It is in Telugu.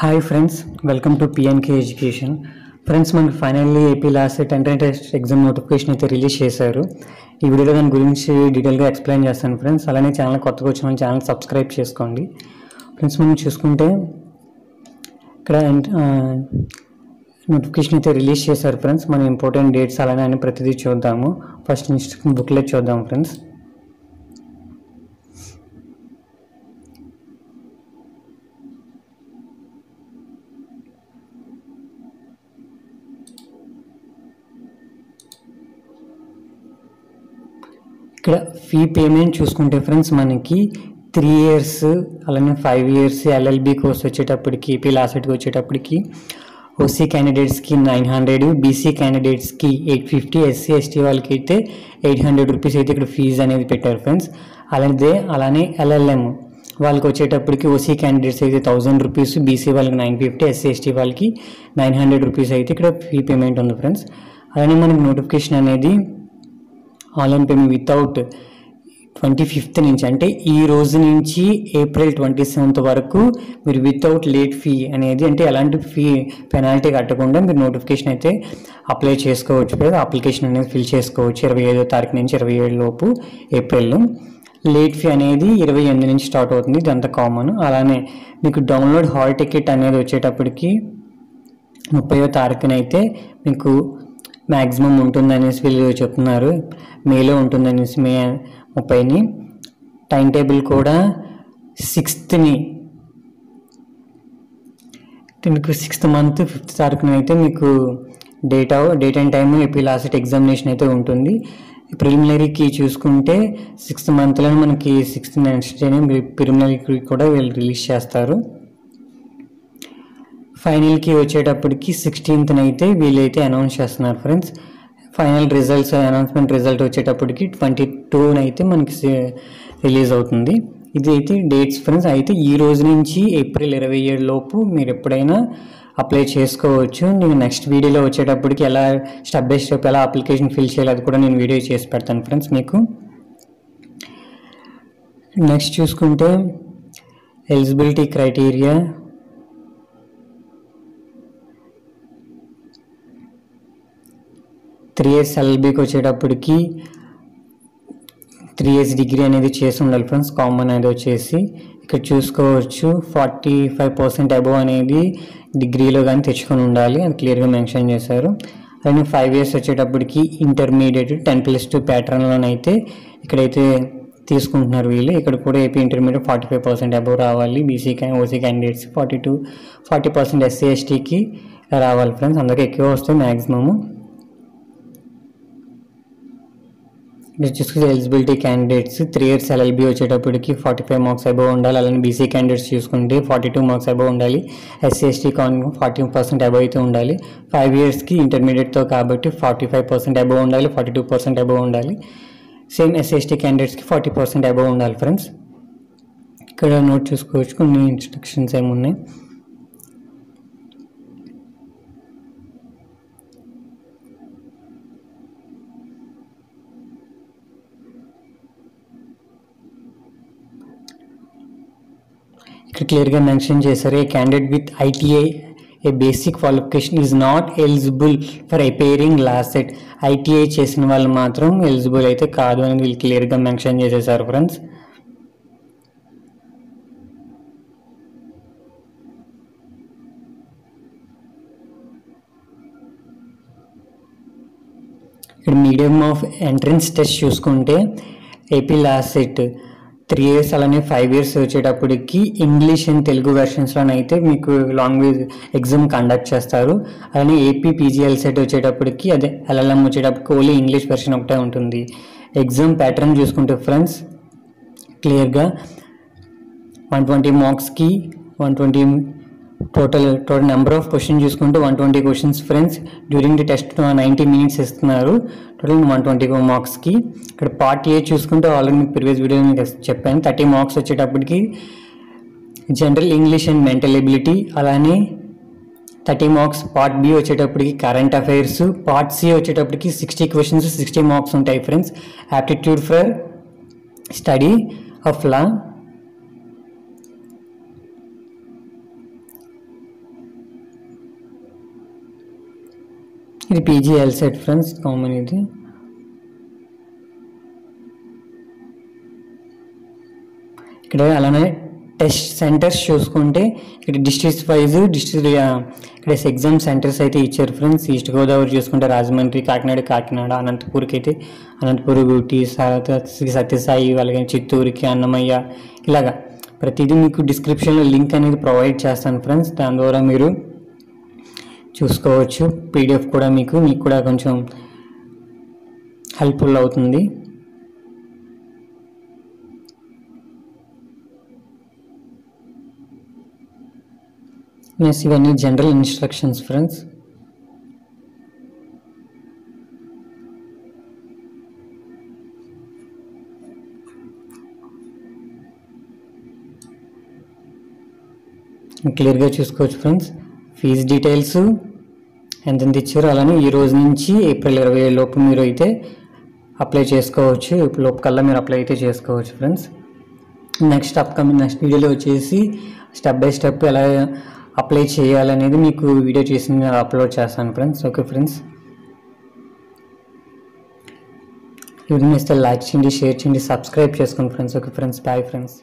Hi friends, welcome to PNK Education. Friends, మనకి finally AP last entrance test exam notification అయితే రిలీజ్ చేశారు. ఈ వీడియోలో దాని గురించి డీటెయిల్గా ఎక్స్ప్లెయిన్ చేస్తాను ఫ్రెండ్స్. అలానే ఛానల్ కొత్తగా వచ్చిన ఛానల్ సబ్స్క్రైబ్ చేసుకోండి. ఫ్రెండ్స్, మనం చూసుకుంటే ఇక్కడ నోటిఫికేషన్ అయితే రిలీజ్ చేశారు ఫ్రెండ్స్. మన ఇంపార్టెంట్ డేట్స్ అలానే అని ప్రతిదీ చూద్దాము. ఫస్ట్ బుక్లెట్ చూద్దాం ఫ్రెండ్స్. ఇక్కడ ఫీ పేమెంట్ చూసుకుంటే ఫ్రెండ్స్ మనకి 3 years అలానే 5 years LLB కోర్స్ వచ్చేటప్పటికి ఏపీ లాసెట్కి వచ్చేటప్పటికి ఓసీ క్యాండిడేట్స్కి 900, బీసీ క్యాండిడేట్స్కి 850, ఎస్సీ ఎస్టీ వాళ్ళకి అయితే 800 రూపీస్ అయితే ఇక్కడ ఫీజు అనేది పెట్టారు ఫ్రెండ్స్. అలానే LLM వాళ్ళకి వచ్చేటప్పటికి ఓసీ క్యాండిడేట్స్ అయితే 1000 రూపీస్, బీసీ వాళ్ళకి 950, ఎస్సీ ఎస్టీ వాళ్ళకి 900 రూపీస్ అయితే ఇక్కడ ఫీ పేమెంట్ ఉంది ఫ్రెండ్స్. అలానే మనకి నోటిఫికేషన్ అనేది ఆన్లైన్ పేమెంట్ వితౌట్ 25th నుంచి అంటే ఈ రోజు నుంచి April 27th వరకు మీరు వితౌట్ లేట్ ఫీ అనేది అంటే ఎలాంటి ఫీ పెనాల్టీ కట్టకుండా మీరు నోటిఫికేషన్ అయితే అప్లై చేసుకోవచ్చు. అప్లికేషన్ అనేది ఫిల్ చేసుకోవచ్చు 25వ తారీఖు నుంచి 27 లోపు ఏప్రిల్లో. లేట్ ఫీ అనేది 28 నుంచి స్టార్ట్ అవుతుంది, ఇదంతా కామన్. అలానే మీకు డౌన్లోడ్ హాల్ టికెట్ అనేది వచ్చేటప్పటికి 30వ తారీఖునైతే మీకు మ్యాక్సిమం ఉంటుందనేసి వీళ్ళు చెప్తున్నారు. మేలో ఉంటుందనేసి మే 30ని. టైం టేబుల్ కూడా 6th మీకు 6th month 5th తారీఖున అయితే మీకు date and time AP last examination అయితే ఉంటుంది. ప్రిలిమినరీకి చూసుకుంటే 6th monthలో మనకి 6th నెక్స్ట్ డేనే ప్రిలిమినరీకి కూడా వీళ్ళు రిలీజ్ చేస్తారు. ఫైనల్కి వచ్చేటప్పటికి 16th అయితే వీళ్ళైతే అనౌన్స్ చేస్తున్నారు friends. Final results announcement result వచ్చేటప్పటికి 22 అయితే మనకి రిలీజ్ అవుతుంది. ఇది అయితే డేట్స్ ఫ్రెండ్స్. అయితే ఈ రోజు నుంచి April 27 లోపు మీరు ఎప్పుడైనా అప్లై చేసుకోవచ్చు. నేను నెక్స్ట్ వీడియోలో వచ్చేటప్పటికి ఎలా స్టెప్ బై స్టెప్ ఎలా అప్లికేషన్ ఫిల్ చేయాలి అది కూడా నేను వీడియో చేసి పెడతాను ఫ్రెండ్స్ మీకు. నెక్స్ట్ చూసుకుంటే ఎలిజిబిలిటీ క్రైటీరియా. త్రీ ఇయర్స్ ఎల్ఎల్బీకి వచ్చేటప్పటికి 3 years డిగ్రీ అనేది చేసి ఉండాలి ఫ్రెండ్స్. కామన్ అనేది వచ్చేసి ఇక్కడ చూసుకోవచ్చు 45% అబోవ్ అనేది డిగ్రీలో కానీ తెచ్చుకొని ఉండాలి, అది క్లియర్గా మెన్షన్ చేశారు. అలానే 5 years వచ్చేటప్పటికి ఇంటర్మీడియట్ 10+2 ప్యాటర్న్లోనైతే ఇక్కడైతే తీసుకుంటున్నారు వీళ్ళు. ఇక్కడ కూడా ఏపీ ఇంటర్మీడియట్ 45% అబోవ్ రావాలి. బీసీ ఓసీ క్యాండిడేట్స్ 40% ఎస్సీ ఎస్టీకి రావాలి ఫ్రెండ్స్. అందుకే ఎక్కువ వస్తాయి మ్యాక్సిమము. చూసుకుంటే ఎలిజిబిలిటీ క్యాండిడేట్స్ 3 years LLB వచ్చేటప్పటికి 45 marks అబోవ్ ఉండాలి. అలానే బీసీ క్యాండిడేట్స్ చూసుకుంటే 42 marks అబోవ్ ఉండాలి. SC ST 40% అబోవ్ అయితే ఉండాలి. 5 yearsకి ఇంటర్మీడియట్తో కాబట్టి 45% అబోవ్ ఉండాలి, 42% అబోవ్ ఉండాలి. సేమ్ SC ST క్యాండిడేట్స్కి 40% అబోవ్ ఉండాలి ఫ్రెండ్స్. ఇక్కడ నోట్ చూసుకోవచ్చు కొన్ని ఇన్స్ట్రక్షన్స్ ఏమున్నాయి. ఇక్కడ క్లియర్గా మెన్షన్ చేశారు. A candidate with ITI a basic qualification is not eligible for appearing LAWCET. ITI చేసిన వాళ్ళు మాత్రం ఎలిజిబుల్ అయితే కాదు అని వీళ్ళు క్లియర్గా మెన్షన్ చేసేసారు ఫ్రెండ్స్. ఇక్కడ మీడియం ఆఫ్ ఎంట్రన్స్ టెస్ట్ చూసుకుంటే ఏపీ లాసెట్ 3 years అలానే 5 years వచ్చేటప్పటికి ఇంగ్లీష్ అండ్ తెలుగు వెర్షన్స్లోనైతే మీకు లాంగ్వేజ్ ఎగ్జామ్ కండక్ట్ చేస్తారు. అలానే ఏపీ PGL సెట్ వచ్చేటప్పటికి అదే LLM వచ్చేటప్పటికి ఓన్లీ ఇంగ్లీష్ వెర్షన్ ఒకటే ఉంటుంది. ఎగ్జామ్ ప్యాటర్న్ చూసుకుంటే ఫ్రెండ్స్ క్లియర్గా 120 marksకి 120 టోటల్ నెంబర్ ఆఫ్ క్వశ్చన్ చూసుకుంటే 120 questions friends. During the test 90 minutes ఇస్తున్నారు టోటల్ 120 marksకి. ఇక్కడ పార్ట్ ఏ చూసుకుంటే ఆల్రెడీ ప్రీవియస్ వీడియో మీకు చెప్పాను 30 marks వచ్చేటప్పటికి general English and mental ability. అలానే 30 marks పార్ట్ బి వచ్చేటప్పటికి కరెంట్ అఫైర్స్. పార్ట్ సి వచ్చేటప్పటికి 60 questions 60 marks ఉంటాయి friends. Aptitude for study of law. ఇది పీజీ ఎల్సెట్ ఫ్రెండ్స్, కామన్ ఇది. ఇక్కడ అలానే టెస్ట్ సెంటర్స్ చూసుకుంటే ఇక్కడ డిస్ట్రిక్ట్స్ వైజ్ ఇక్కడ ఎగ్జామ్ సెంటర్స్ అయితే ఇచ్చారు ఫ్రెండ్స్. ఈస్ట్ గోదావరి చూసుకుంటే రాజమండ్రి, కాకినాడ, అనంతపూర్కి అయితే అనంతపూర్, ఊటీ, సత్యసాయి, అలాగే చిత్తూరుకి, అన్నమయ్య, ఇలాగా ప్రతిదీ మీకు డిస్క్రిప్షన్లో లింక్ అనేది ప్రొవైడ్ చేస్తాను ఫ్రెండ్స్. దాని ద్వారా మీరు చూసుకోవచ్చు. పీడిఎఫ్ కూడా మీకు కూడా కొంచెం హెల్ప్ఫుల్ అవుతుంది. నెక్స్ట్ ఇవన్నీ జనరల్ ఇన్స్ట్రక్షన్స్ ఫ్రెండ్స్. క్లియర్గా చూసుకోవచ్చు ఫ్రెండ్స్. ఫీజు డీటెయిల్స్ ఎంత ఇచ్చారో, అలానే ఈ రోజు నుంచి ఏప్రిల్ 20 లోపు మీరు అయితే అప్లై చేసుకోవచ్చు. లోపు కల్లా మీరు అప్లై అయితే చేసుకోవచ్చు ఫ్రెండ్స్. నెక్స్ట్ వీడియోలో వచ్చేసి స్టెప్ బై స్టెప్ ఎలా అప్లై చేయాలనేది మీకు వీడియో చేసి నేను అప్లోడ్ చేస్తాను ఫ్రెండ్స్. ఓకే ఫ్రెండ్స్, వీడియో ఇస్తే లైక్ చేయండి, షేర్ చేయండి, సబ్స్క్రైబ్ చేసుకోండి friends. Okay friends, bye friends.